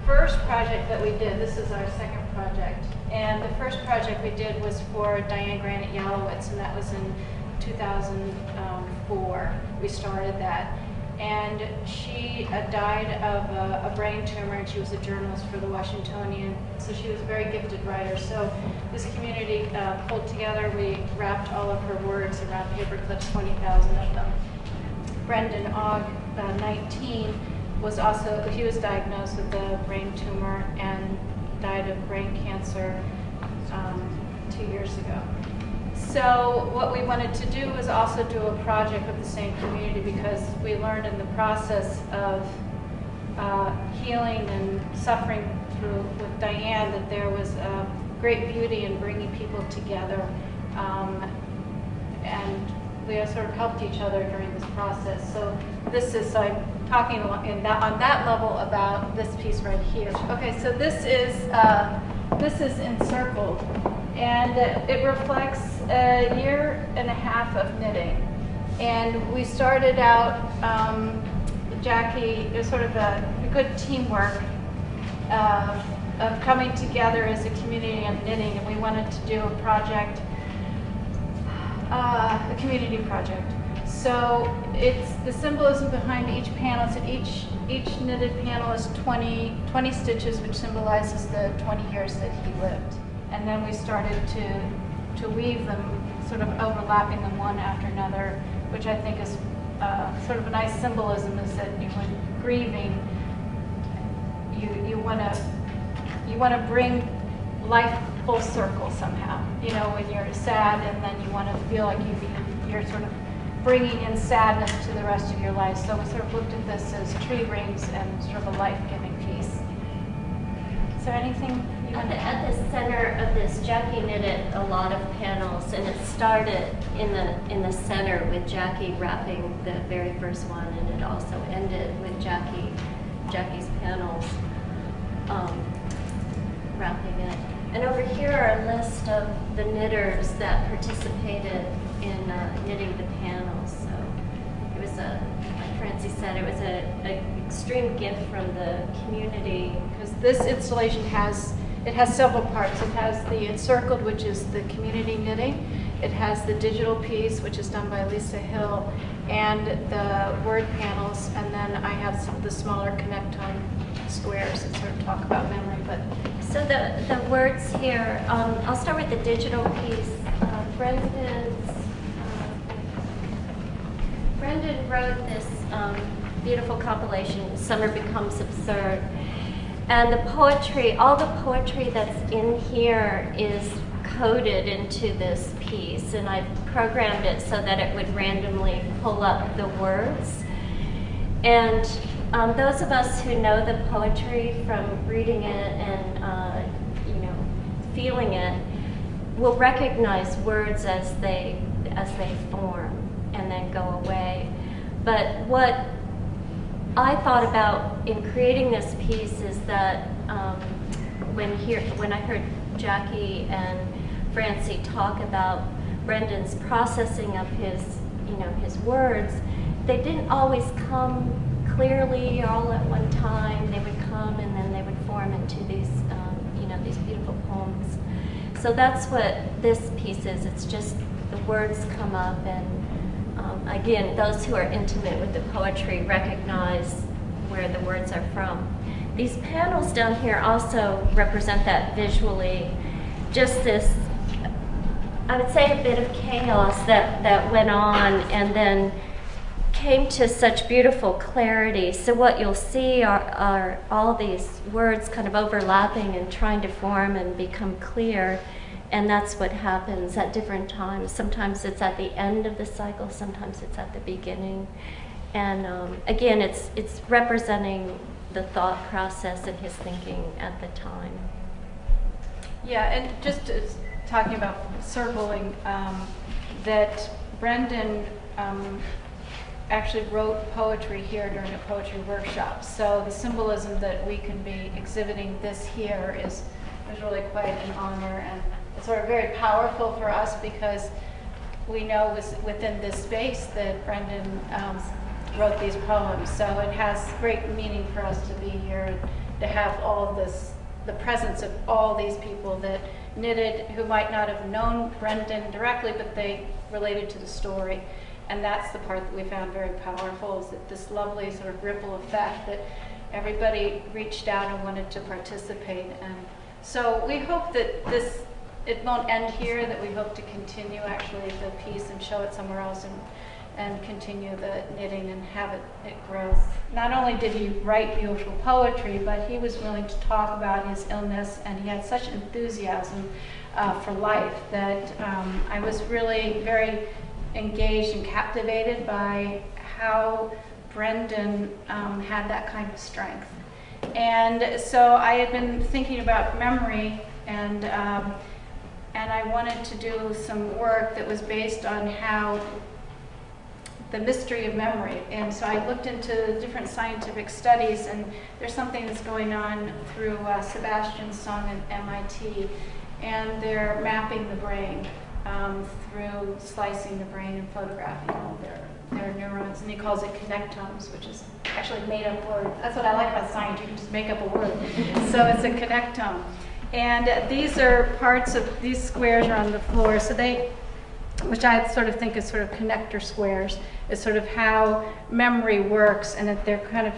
first project that we did, this is our second project, and the first project we did was for Diane Granite Yalowitz, and that was in 2004. We started that. And she died of a brain tumor, and she was a journalist for the Washingtonian, so she was a very gifted writer. So this community pulled together, we wrapped all of her words around paper clips, 20,000 of them. Brendan Ogg, 19, was also, he was diagnosed with a brain tumor and died of brain cancer 2 years ago. So what we wanted to do was also do a project with the same community, because we learned in the process of healing and suffering through with Diane that there was great beauty in bringing people together, and we sort of helped each other during this process. So this is, I'm talking on that level about this piece right here. Okay, so this is encircled. And it reflects a year and a half of knitting. And we started out, Jackie, it was sort of a good teamwork of coming together as a community and knitting, and we wanted to do a project, a community project. So it's the symbolism behind each panel. So each knitted panel is 20 stitches, which symbolizes the 20 years that he lived. And then we started to weave them, sort of overlapping them one after another, which I think is sort of a nice symbolism, is that when grieving, you want to bring life full circle somehow. You know, when you're sad, and then you want to feel like you're sort of bringing in sadness to the rest of your life. So we sort of looked at this as tree rings and sort of a life-giving piece. Is there anything? At the center of this, Jackie knitted a lot of panels, and it started in the center with Jackie wrapping the very first one, and it also ended with Jackie's panels wrapping it. And over here are a list of the knitters that participated in knitting the panels. So it was like Francie said, it was an extreme gift from the community. Because this installation has several parts. It has the encircled, which is the community knitting. It has the digital piece, which is done by Lisa Hill, and the word panels. And then I have some of the smaller connectome squares that sort of talk about memory. But so the words here, I'll start with the digital piece. Brendan wrote this beautiful compilation, Summer Becomes Absurd. And the poetry, all the poetry that's in here is coded into this piece, and I programmed it so that it would randomly pull up the words. And those of us who know the poetry from reading it and feeling it will recognize words as they form and then go away. But what I thought about in creating this piece is that when I heard Jackie and Francie talk about Brendan's processing of his words, they didn't always come clearly all at one time. They would come and then they would form into these these beautiful poems. So that's what this piece is. It's just the words come up, and again, those who are intimate with the poetry recognize where the words are from. These panels down here also represent that visually. Just this, I would say, a bit of chaos that went on and then came to such beautiful clarity. So what you'll see are all these words kind of overlapping and trying to form and become clear. And that's what happens at different times. Sometimes it's at the end of the cycle, sometimes it's at the beginning. And again, it's representing the thought process and his thinking at the time. Yeah, and just talking about circling, that Brendan actually wrote poetry here during a poetry workshop. So the symbolism that we can be exhibiting this here is really quite an honor, and it's sort of very powerful for us because we know within this space that Brendan wrote these poems. So it has great meaning for us to be here to have all of this, the presence of all these people that knitted, who might not have known Brendan directly, but they related to the story. And that's the part that we found very powerful, is that this lovely sort of ripple effect that everybody reached out and wanted to participate. And so we hope that it won't end here, that we hope to continue actually the piece and show it somewhere else, and continue the knitting and have it grow. Not only did he write beautiful poetry, but he was willing to talk about his illness, and he had such enthusiasm for life that I was really very engaged and captivated by how Brendan had that kind of strength. And so I had been thinking about memory, and I wanted to do some work that was based on how the mystery of memory. And so I looked into different scientific studies, and there's something that's going on through Sebastian Sung at MIT, and they're mapping the brain through slicing the brain and photographing all their neurons, and he calls it connectomes, which is actually a made-up word. That's what I like about science, you can just make up a word. So it's a connectome. And these are parts of, these squares are on the floor, so they, which I sort of think is sort of connector squares, is sort of how memory works, and that they're kind of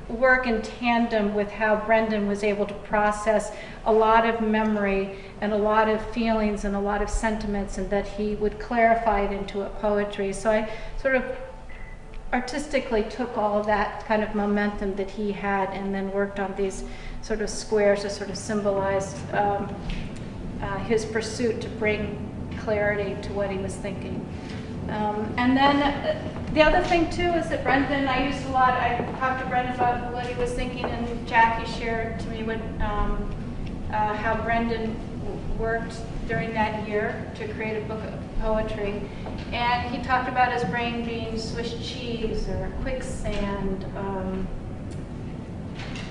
work in tandem with how Brendan was able to process a lot of memory and a lot of feelings and a lot of sentiments, and that he would clarify it into a poetry. So I sort of artistically took all of that kind of momentum that he had and then worked on these sort of squares to sort of symbolize his pursuit to bring clarity to what he was thinking. And then the other thing too is that Brendan, I talked to Brendan about what he was thinking, and Jackie shared to me how Brendan worked during that year to create a book of poetry. And he talked about his brain being Swiss cheese or quicksand.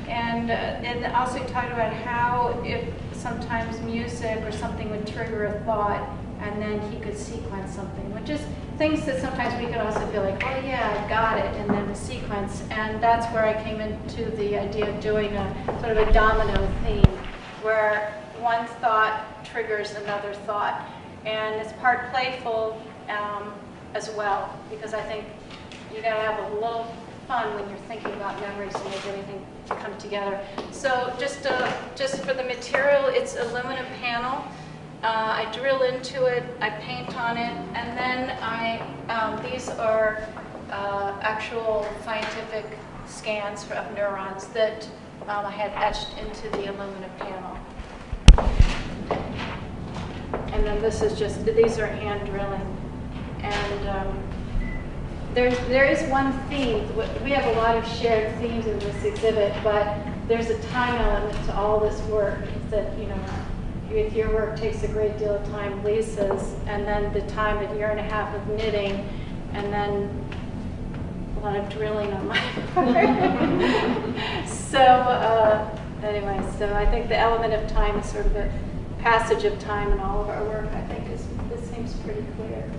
And also he talked about how if sometimes music or something would trigger a thought, and then he could sequence something, which is things that sometimes we could also feel like, oh yeah, I got it, and then the sequence. And that's where I came into the idea of doing a sort of a domino theme, where one thought triggers another thought. And it's part playful as well, because I think you gotta have a little fun when you're thinking about memories to make everything come together. So just for the material, it's aluminum panel. I drill into it, I paint on it, and then these are actual scientific scans of neurons that I had etched into the aluminum panel. And then this is just, these are hand drilling. And there is one theme. We have a lot of shared themes in this exhibit, but there's a time element to all this work that, you know, if your work takes a great deal of time, Lisa's, and then the time, a year and a half of knitting, and then a lot of drilling on my part. So anyway, so I think the element of time is sort of a passage of time in all of our work, I think, this seems pretty clear.